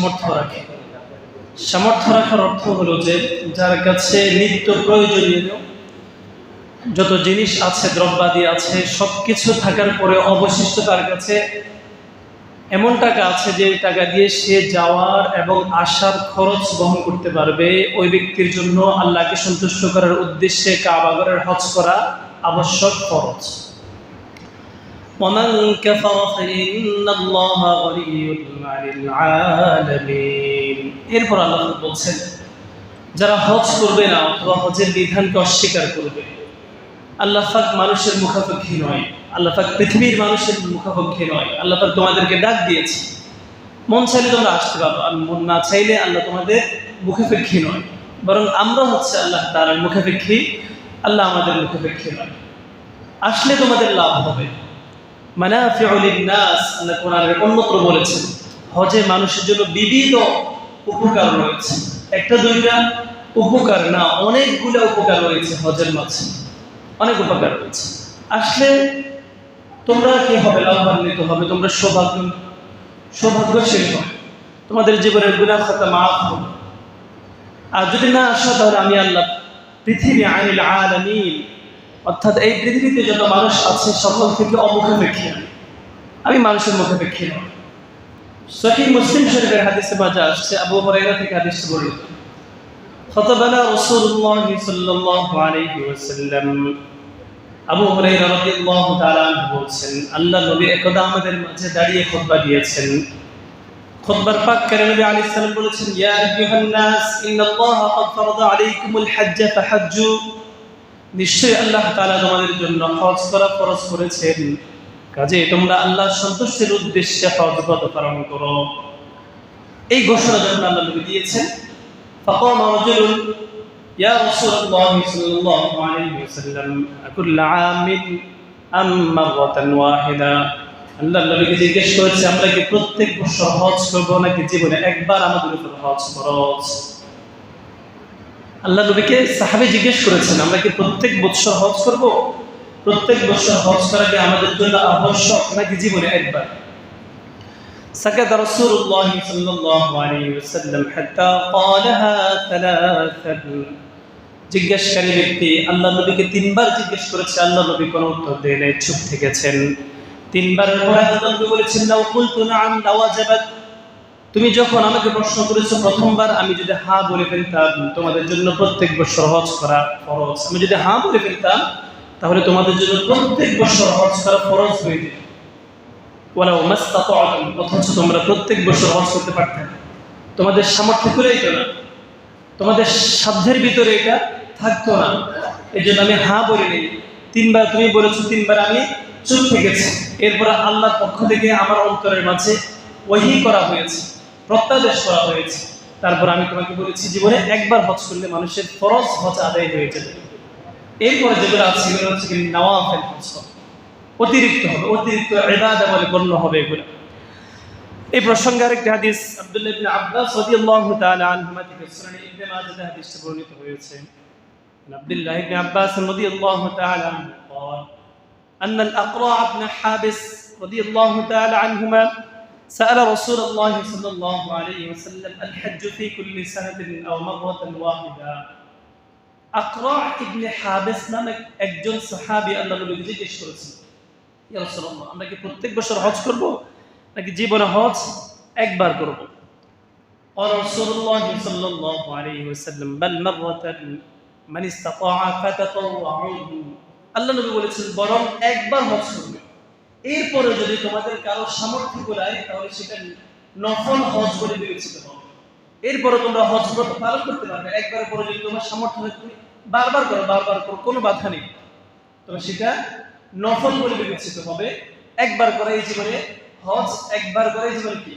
সামর্থ্য রাখে। সামর্থ্য রাখার অর্থ হলো যে যার কাছে নিত্য প্রয়োজনীয় যত জিনিস আছে, দ্রব্যাদি আছে, সবকিছু থাকার পরে অবশিষ্ট তার কাছে এমন টাকা আছে যে টাকা দিয়ে সে যাওয়ার এবং আসার খরচ বহন করতে পারবে, ওই ব্যক্তির জন্য আল্লাহকে সন্তুষ্ট করার উদ্দেশ্যে কাবা ঘরের হজ করা আবশ্যক, ফরজ। ومن كفر فإن الله غني عن العالمين। এরপর আল্লাহ বলছেন যারা হজ করবে না অথবা হজের বিধানকে অস্বীকার করবে, আল্লাহ পাক মানুষের মুখাপেক্ষী নয়, আল্লাহ পাক পৃথিবীর মানুষের মুখাপেক্ষী নয়। আল্লাহ পাক তোমাদেরকে ডাক দিয়েছে, মন চাইলে তোমরা আসতে পারো, আর মন না চাইলে আল্লাহ তোমাদের মুখাপেক্ষী নয়, বরং আমরা হচ্ছে আল্লাহ তাআলার মুখাপেক্ষী, আল্লাহ আমাদের মুখাপেক্ষী নয়। আসলে তোমাদের লাভ হবে। মানাফিউ লিন-নাস, আল্লাহ কোরআনে অন্যত্র বলেছেন হজে মানুষের জন্য বিবিধ উপকার রয়েছে। একটা দুইটা উপকার না, অনেকগুলো উপকার রয়েছে হজের মাঝে, অনেক উপকার রয়েছে। আসলে তোমরা কি হবে, লাভান্বিত হবে, তোমরা সৌভাগ্যশীল হবে, তোমাদের জীবনের গুনাহ খাতা মাফ হবে। আর যদি না আসো তাহলে আমি আল্লাহ পৃথিবী আনিল আলামিন, অর্থাৎ এই পৃথিবীতে যত মানুষ আছে সকল থেকে অমুখাপেক্ষী, আমি মানুষের মুখাপেক্ষী নয়। সহিহ মুসলিম শরীফের হাদিসে মাঝে আসছে, আবু হুরায়রা থেকে হাদিসটি বর্ণিত, খতবানা রাসূলুল্লাহ সাল্লাল্লাহু আলাইহি ওয়াসাল্লাম। আবু হুরায়রা রাদিয়াল্লাহু তাআলা আনহু বলছেন আল্লাহ নবী একদা আমাদের মাঝে দাঁড়িয়ে খুতবা দিয়েছেন। খুতবার পাককারে নবী আলাইহিস সালাম বলেছেন, ইয়া আইয়ুহান নাস ইন্নাল্লাহা ক্বাদ ফারাদা আলাইকুমুল হজ্জ ফাহাজ্জু, নিশ্চয়ই আল্লাহ তাআলা তোমাদের জন্য হজ করা ফরজ করেছেন, কাজে তোমরা আল্লাহর সন্তুষ্টির উদ্দেশ্যে হজ পালন করো। এই ঘোষণা যখন আল্লাহ নবী দিয়েছেন, ফাকাম রাজুলুন ইয়া রাসূলুল্লাহ সাল্লাল্লাহু আলাইহি ওয়াসাল্লাম আকুল্লু আমিন আম মাররাতান ওয়াহিদা। আল্লাহ নবীকে জিজ্ঞেস করেছে আমরা কি প্রত্যেক বছর হজ করব নাকি জীবনে একবার আমাদের উপর হজ ফরজ? আল্লাহ নবীকে সাহাবী জিজ্ঞেস করেছেন আমরা কি প্রত্যেক বছর হজ করব, প্রত্যেক বছর হজ করা কি আমাদের জন্য আবশ্যক নাকি জীবনে একবার? سكت رسول الله صلى الله عليه وسلم حتى قالها ثلاثا। জিজ্ঞাসকারী ব্যক্তি আল্লাহ নবীকে তিনবার জিজ্ঞেস করেছে, আল্লাহ নবী কোনো উত্তর দেন নাই, চুপ থেকেছেন। তিনবারের পরে আল্লাহ নবী বলেছেন লাউ কুলতু নাআম লাওয়াজাবাত, তুমি যখন আমাকে প্রশ্ন করেছো প্রথমবার, আমি যদি হ্যাঁ বলে ফেলতাম তোমাদের জন্য প্রত্যেক বছর হজ করা ফরজ, আমি যদি হ্যাঁ বলে ফেলতাম তাহলে তোমাদের জন্য প্রত্যেক বছর হজ করা ফরজ হয়ে যেত। ওয়ালাউ মাসতাতা'তুম, অথচ তোমরা প্রত্যেক বছর হজ করতে পারতে না, তোমাদের সামর্থ্য করে এটা না, তোমাদের সাধ্যের ভিতরে এটা থাকতো না। এই জন্য আমি হ্যাঁ বলিনি। তিনবার তুমি বলেছো, তিনবার আমি চুপ থেকেছি। এরপর আল্লাহর পক্ষ থেকে আমার অন্তরের মাঝে ওহী করা হয়েছে, প্রত্যাদেশ করা হয়েছে। তারপর আমি তোমাকে বলেছি জীবনে একবার হজ করলে মানুষের ফরজ হজ আদায় হয়ে যাবে। এরপরে যেগুলো আছে সেগুলো হচ্ছে কি নওয়াফিল হজ, অতিরিক্ত হবে, অতিরিক্ত ইবাদত বলে গণ্য হবে এগুলো। এই প্রসঙ্গে আরেকটি হাদিস আব্দুল্লাহ ইবনে আব্বাস রাদিয়াল্লাহু তাআলা আনহুমা থেকে সুনান ইবনে মাজাহ হাদিসটি বর্ণিত হয়েছে। আব্দুল্লাহ ইবনে আব্বাস রাদিয়াল্লাহু তাআলা আনহু قال أن الأقرع بن حابس رضي الله تعالى عنهما سأل رسول الله صلى الله عليه وسلم الحج في كل سنة أو مرة واحدة। أقرع بن حابس নামক একজন সাহাবী আল্লাহর নবীকে জিজ্ঞেস করেছেন, ইয়া রাসূলুল্লাহ আমরা কি প্রত্যেক বছর হজ করব নাকি জীবনে হজ একবার করব? قال رسول الله صلى الله عليه وسلم بل مرة من استطاع فتطوعوا। আল্লাহ নবী বলেছেন বরং একবার হজ করবে, এরপরে যদি তোমাদের কারো সামর্থ্য কুলায় তাহলে সেটা নফল হজ বলে বিবেচিত হবে। এরপরে তোমরা হজ পালন করতে পারবে, একবার পরে যদি তোমার সামর্থ্য হয় তুমি বারবার করো, কোনো বাধা নেই, তবে সেটা নফল বলে বিবেচিত হবে। একবার করে এই জীবনে হজ, একবার করে জীবনে কি